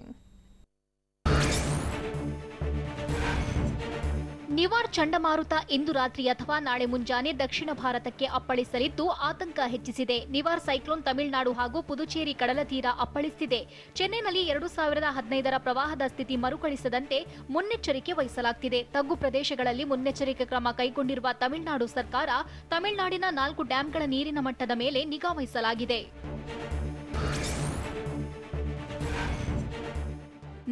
ನಿವಾರ್ ಚಂಡಮಾರುತ ಇಂದು ರಾತ್ರಿ ಅಥವಾ ನಾಳೆ ಮುಂಜಾನೆ ದಕ್ಷಿಣ ಭಾರತಕ್ಕೆ ಅಪ್ಪಳಿಸಲಿದ್ದು ಆತಂಕ ಹೆಚ್ಚಿಸಿದೆ. ನಿವಾರ್ ಸೈಕ್ಲೋನ್ ತಮಿಳುನಾಡು ಹಾಗೂ ಪುದುಚೇರಿ ಕಡಲ ತೀರ ಅಪ್ಪಳಿಸಿದೆ. ಚೆನ್ನೈನಲ್ಲಿ 2015ರ ಪ್ರವಾಹದ ಸ್ಥಿತಿ ಮರುಕಳಿಸದಂತೆ ಮುನ್ನೆಚ್ಚರಿಕೆ ವಹಿಸಲಾಗುತ್ತಿದೆ. ತಗ್ಗು ಪ್ರದೇಶಗಳಲ್ಲಿ ಮುನ್ನೆಚ್ಚರಿಕೆ ಕ್ರಮ ಕೈಗೊಂಡಿರುವ ತಮಿಳುನಾಡು ಸರ್ಕಾರ ತಮಿಳುನಾಡಿನ 4 ಡ್ಯಾಂಗಳ ನೀರಿನ ಮಟ್ಟದ ಮೇಲೆ ನಿಗಾ ವಹಿಸಲಾಗಿದೆ.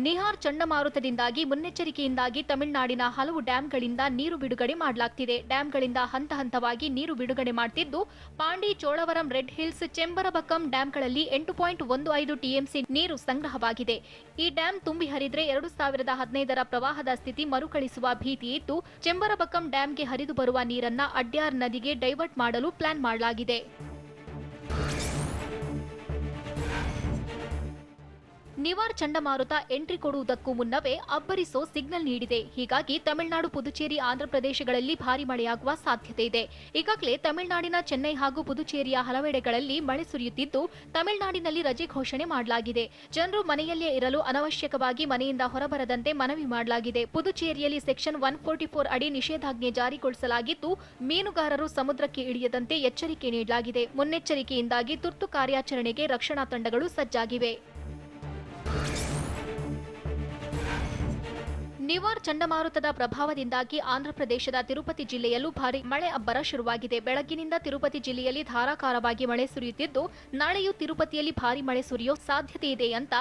ನಿಹಾರ್ ಚಂಡಮಾರುತದಿಂದಾಗಿ ಮುನ್ನೆಚ್ಚರಿಕೆಯಿಂದಾಗಿ ತಮಿಳುನಾಡಿನ ಹಲವು ಡ್ಯಾಂಗಳಿಂದ ನೀರು ಬಿಡುಗಡೆ ಮಾಡಲಾಗುತ್ತಿದೆ. ಡ್ಯಾಂಗಳಿಂದ ಹಂತ ಹಂತವಾಗಿ ನೀರು ಬಿಡುಗಡೆ ಮಾಡುತ್ತಿದ್ದು, ಪಾಂಡಿ, ಚೋಳವರಂ, ರೆಡ್ ಹಿಲ್ಸ್, ಚೆಂಬರಬಕ್ಕಂ ಡ್ಯಾಂಗಳಲ್ಲಿ 8.15 ಟಿಎಂಸಿ ನೀರು ಸಂಗ್ರಹವಾಗಿದೆ. ಈ ಡ್ಯಾಂ ತುಂಬಿ ಹರಿದ್ರೆ 2015ರ ಪ್ರವಾಹದ ಸ್ಥಿತಿ ಮರುಕಳಿಸುವ ಭೀತಿ ಇದ್ದು, ಚೆಂಬರಬಕ್ಕಂ ಡ್ಯಾಂಗೆ ಹರಿದು ಬರುವ ನೀರನ್ನ ಅಡ್ಯಾರ್ ನದಿಗೆ ಡೈವರ್ಟ್ ಮಾಡಲು ಪ್ಲಾನ್ ಮಾಡಲಾಗಿದೆ. ನಿವಾರ್ ಚಂಡಮಾರುತ ಎಂಟ್ರಿ ಕೊಡುವುದಕ್ಕೂ ಮುನ್ನವೇ ಅಬ್ಬರಿಸೋ ಸಿಗ್ನಲ್ ನೀಡಿದೆ. ಹೀಗಾಗಿ ತಮಿಳುನಾಡು, ಪುದುಚೇರಿ, ಆಂಧ್ರಪ್ರದೇಶಗಳಲ್ಲಿ ಭಾರಿ ಮಳೆಯಾಗುವ ಸಾಧ್ಯತೆ ಇದೆ. ಈಗಾಗಲೇ ತಮಿಳುನಾಡಿನ ಚೆನ್ನೈ ಹಾಗೂ ಪುದುಚೇರಿಯ ಹಲವೆಡೆಗಳಲ್ಲಿ ಮಳೆ ಸುರಿಯುತ್ತಿದ್ದು, ತಮಿಳುನಾಡಿನಲ್ಲಿ ರಜೆ ಘೋಷಣೆ ಮಾಡಲಾಗಿದೆ. ಜನರು ಮನೆಯಲ್ಲೇ ಇರಲು ಅನವಶ್ಯಕವಾಗಿ ಮನೆಯಿಂದ ಹೊರಬರದಂತೆ ಮನವಿ ಮಾಡಲಾಗಿದೆ. ಪುದುಚೇರಿಯಲ್ಲಿ ಸೆಕ್ಷನ್ 144 ಅಡಿ ನಿಷೇಧಾಜ್ಞೆ ಜಾರಿಗೊಳಿಸಲಾಗಿದ್ದು, ಮೀನುಗಾರರು ಸಮುದ್ರಕ್ಕೆ ಇಳಿಯದಂತೆ ಎಚ್ಚರಿಕೆ ನೀಡಲಾಗಿದೆ. ಮುನ್ನೆಚ್ಚರಿಕೆಯಿಂದಾಗಿ ತುರ್ತು ಕಾರ್ಯಾಚರಣೆಗೆ ರಕ್ಷಣಾ ತಂಡಗಳು ಸಜ್ಜಾಗಿವೆ. ನಿವಾರ್ ಚಂಡಮಾರುತದ ಪ್ರಭಾವದಿಂದಾಗಿ ಆಂಧ್ರಪ್ರದೇಶದ ತಿರುಪತಿ ಜಿಲ್ಲೆಯಲ್ಲೂ ಭಾರಿ ಮಳೆ ಅಬ್ಬರ ಶುರುವಾಗಿದೆ. ಬೆಳಗ್ಗಿನಿಂದ ತಿರುಪತಿ ಜಿಲ್ಲೆಯಲ್ಲಿ ಧಾರಾಕಾರವಾಗಿ ಮಳೆ ಸುರಿಯುತ್ತಿದ್ದು, ನಾಳೆಯೂ ತಿರುಪತಿಯಲ್ಲಿ ಭಾರಿ ಮಳೆ ಸುರಿಯೋ ಸಾಧ್ಯತೆ ಇದೆ ಅಂತ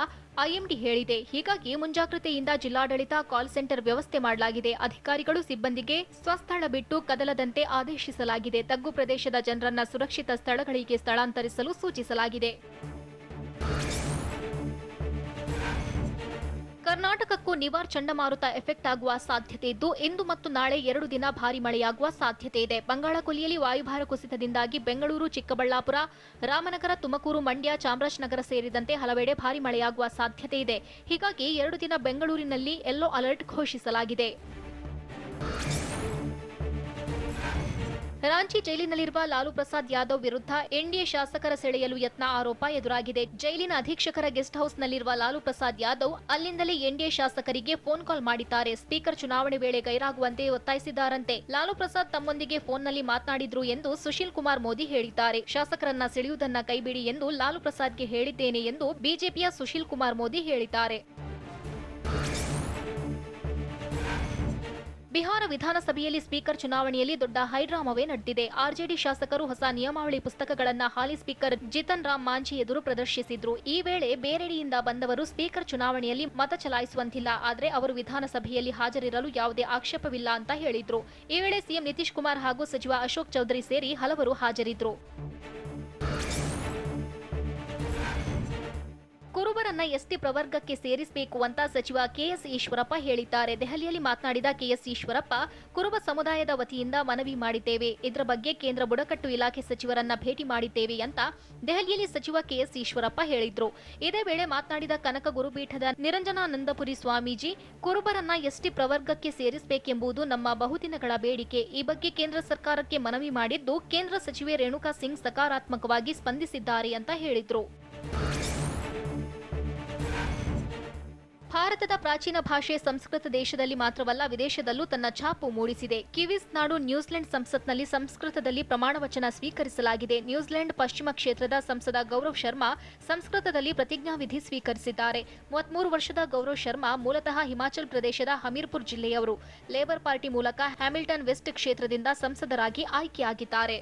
ಐಎಂಡಿ ಹೇಳಿದೆ. ಹೀಗಾಗಿ ಮುಂಜಾಗ್ರತೆಯಿಂದ ಜಿಲ್ಲಾಡಳಿತ ಕಾಲ್ ಸೆಂಟರ್ ವ್ಯವಸ್ಥೆ ಮಾಡಲಾಗಿದೆ. ಅಧಿಕಾರಿಗಳು ಸಿಬ್ಬಂದಿಗೆ ಸ್ವಸ್ಥಳ ಬಿಟ್ಟು ಕದಲದಂತೆ ಆದೇಶಿಸಲಾಗಿದೆ. ತಗ್ಗು ಪ್ರದೇಶದ ಜನರನ್ನ ಸುರಕ್ಷಿತ ಸ್ಥಳಗಳಿಗೆ ಸ್ಥಳಾಂತರಿಸಲು ಸೂಚಿಸಲಾಗಿದೆ. ಕರ್ನಾಟಕಕ್ಕೂ ನಿವಾರ್ ಚಂಡಮಾರುತ ಎಫೆಕ್ಟ್ ಆಗುವ ಸಾಧ್ಯತೆ ಇದ್ದು, ಇಂದು ಮತ್ತು ನಾಳೆ 2 ದಿನ ಭಾರಿ ಮಳೆಯಾಗುವ ಸಾಧ್ಯತೆ ಇದೆ. ಬಂಗಾಳಕೊಲ್ಲಿಯಲ್ಲಿ ವಾಯುಭಾರ ಕುಸಿತದಿಂದಾಗಿ ಬೆಂಗಳೂರು, ಚಿಕ್ಕಬಳ್ಳಾಪುರ, ರಾಮನಗರ, ತುಮಕೂರು, ಮಂಡ್ಯ, ಚಾಮರಾಜನಗರ ಸೇರಿದಂತೆ ಹಲವೆಡೆ ಭಾರಿ ಮಳೆಯಾಗುವ ಸಾಧ್ಯತೆ ಇದೆ. ಹೀಗಾಗಿ 2 ದಿನ ಬೆಂಗಳೂರಿನಲ್ಲಿ ಯೆಲ್ಲೋ ಅಲರ್ಟ್ ಘೋಷಿಸಲಾಗಿದೆ. ರಾಂಚಿ ಜೈಲಿನಲ್ಲಿರುವ ಲಾಲು ಪ್ರಸಾದ್ ಯಾದವ್ ವಿರುದ್ಧ ಎನ್ಡಿಎ ಶಾಸಕರ ಸೆಳೆಯಲು ಯತ್ನ ಆರೋಪ ಎದುರಾಗಿದೆ. ಜೈಲಿನ ಅಧೀಕ್ಷಕರ ಗೆಸ್ಟ್ ಹೌಸ್ನಲ್ಲಿರುವ ಲಾಲು ಪ್ರಸಾದ್ ಯಾದವ್ ಅಲ್ಲಿಂದಲೇ ಎನ್ಡಿಎ ಶಾಸಕರಿಗೆ ಫೋನ್ ಕಾಲ್ ಮಾಡಿದ್ದಾರೆ. ಸ್ಪೀಕರ್ ಚುನಾವಣೆ ವೇಳೆ ಗೈರಾಗುವಂತೆ ಒತ್ತಾಯಿಸಿದ್ದಾರಂತೆ. ಲಾಲು ಪ್ರಸಾದ್ ತಮ್ಮೊಂದಿಗೆ ಫೋನ್ನಲ್ಲಿ ಮಾತನಾಡಿದ್ರು ಎಂದು ಸುಶೀಲ್ ಕುಮಾರ್ ಮೋದಿ ಹೇಳಿದ್ದಾರೆ. ಶಾಸಕರನ್ನ ಸೆಳೆಯುವುದನ್ನ ಕೈಬಿಡಿ ಎಂದು ಲಾಲು ಪ್ರಸಾದ್ಗೆ ಹೇಳಿದ್ದೇನೆ ಎಂದು ಬಿಜೆಪಿಯ ಸುಶೀಲ್ ಕುಮಾರ್ ಮೋದಿ ಹೇಳಿದ್ದಾರೆ. ಬಿಹಾರ ವಿಧಾನಸಭೆಯಲ್ಲಿ ಸ್ಪೀಕರ್ ಚುನಾವಣೆಯಲ್ಲಿ ದೊಡ್ಡ ಹೈಡ್ರಾಮವೇ ನಡೆದಿದೆ. ಆರ್ಜೆಡಿ ಶಾಸಕರು ಹೊಸ ನಿಯಮಾವಳಿ ಪುಸ್ತಕಗಳನ್ನು ಹಾಲಿ ಸ್ಪೀಕರ್ ಜಿತನ್ ರಾಮ್ ಮಾಂಝಿ ಎದುರು ಪ್ರದರ್ಶಿಸಿದ್ರು. ಈ ವೇಳೆ ಬೇರೆಡೆಯಿಂದ ಬಂದವರು ಸ್ಪೀಕರ್ ಚುನಾವಣೆಯಲ್ಲಿ ಮತ ಚಲಾಯಿಸುವಂತಿಲ್ಲ, ಆದರೆ ಅವರು ವಿಧಾನಸಭೆಯಲ್ಲಿ ಹಾಜರಿರಲು ಯಾವುದೇ ಆಕ್ಷೇಪವಿಲ್ಲ ಅಂತ ಹೇಳಿದ್ರು. ಈ ವೇಳೆ ಸಿಎಂ ನಿತೀಶ್ ಕುಮಾರ್ ಹಾಗೂ ಸಚಿವ ಅಶೋಕ್ ಚೌಧರಿ ಸೇರಿ ಹಲವರು ಹಾಜರಿದ್ರು. ಕುರುಬರನ್ನ ಎಸ್ಟಿ ಪ್ರವರ್ಗಕ್ಕೆ ಸೇರಿಸಬೇಕು ಅಂತ ಸಚಿವ ಕೆಎಸ್ ಈಶ್ವರಪ್ಪ ಹೇಳಿದ್ದಾರೆ. ದೆಹಲಿಯಲ್ಲಿ ಮಾತನಾಡಿದ ಕೆಎಸ್ ಈಶ್ವರಪ್ಪ, ಕುರುಬ ಸಮುದಾಯದ ವತಿಯಿಂದ ಮನವಿ ಮಾಡಿದ್ದೇವೆ. ಇದರ ಬಗ್ಗೆ ಕೇಂದ್ರ ಬುಡಕಟ್ಟು ಇಲಾಖೆ ಸಚಿವರನ್ನ ಭೇಟಿ ಮಾಡಿದ್ದೇವೆ ಅಂತ ದೆಹಲಿಯಲ್ಲಿ ಸಚಿವ ಕೆಎಸ್ ಈಶ್ವರಪ್ಪ ಹೇಳಿದ್ರು. ಇದೇ ವೇಳೆ ಮಾತನಾಡಿದ ಕನಕ ಗುರುಪೀಠದ ನಿರಂಜನಾನಂದಪುರಿ ಸ್ವಾಮೀಜಿ, ಕುರುಬರನ್ನ ಎಸ್ಟಿ ಪ್ರವರ್ಗಕ್ಕೆ ಸೇರಿಸಬೇಕೆಂಬುದು ನಮ್ಮ ಬಹುದಿನಗಳ ಬೇಡಿಕೆ. ಈ ಬಗ್ಗೆ ಕೇಂದ್ರ ಸರ್ಕಾರಕ್ಕೆ ಮನವಿ ಮಾಡಿದ್ದು ಕೇಂದ್ರ ಸಚಿವೆ ರೇಣುಕಾ ಸಿಂಗ್ ಸಕಾರಾತ್ಮಕವಾಗಿ ಸ್ಪಂದಿಸಿದ್ದಾರೆ ಅಂತ ಹೇಳಿದ್ರು. ಭಾರತದ ಪ್ರಾಚೀನ ಭಾಷೆ ಸಂಸ್ಕೃತ ದೇಶದಲ್ಲಿ ಮಾತ್ರವಲ್ಲ ವಿದೇಶದಲ್ಲೂ ತನ್ನ ಛಾಪು ಮೂಡಿಸಿದೆ. ಕಿವೀಸ್ ನಾಡು ನ್ಯೂಜಿಲೆಂಡ್ ಸಂಸತ್ನಲ್ಲಿ ಸಂಸ್ಕೃತದಲ್ಲಿ ಪ್ರಮಾಣವಚನ ಸ್ವೀಕರಿಸಲಾಗಿದೆ. ನ್ಯೂಜಿಲೆಂಡ್ ಪಶ್ಚಿಮ ಕ್ಷೇತ್ರದ ಸಂಸದ ಗೌರವ್ ಶರ್ಮಾ ಸಂಸ್ಕೃತದಲ್ಲಿ ಪ್ರತಿಜ್ಞಾವಿಧಿ ಸ್ವೀಕರಿಸಿದ್ದಾರೆ. 33 ವರ್ಷದ ಗೌರವ್ ಶರ್ಮಾ ಮೂಲತಃ ಹಿಮಾಚಲ್ ಪ್ರದೇಶದ ಹಮೀರ್ಪುರ್ ಜಿಲ್ಲೆಯವರು. ಲೇಬರ್ ಪಾರ್ಟಿ ಮೂಲಕ ಹ್ಯಾಮಿಲ್ಟನ್ ವೆಸ್ಟ್ ಕ್ಷೇತ್ರದಿಂದ ಸಂಸದರಾಗಿ ಆಯ್ಕೆಯಾಗಿದ್ದಾರೆ.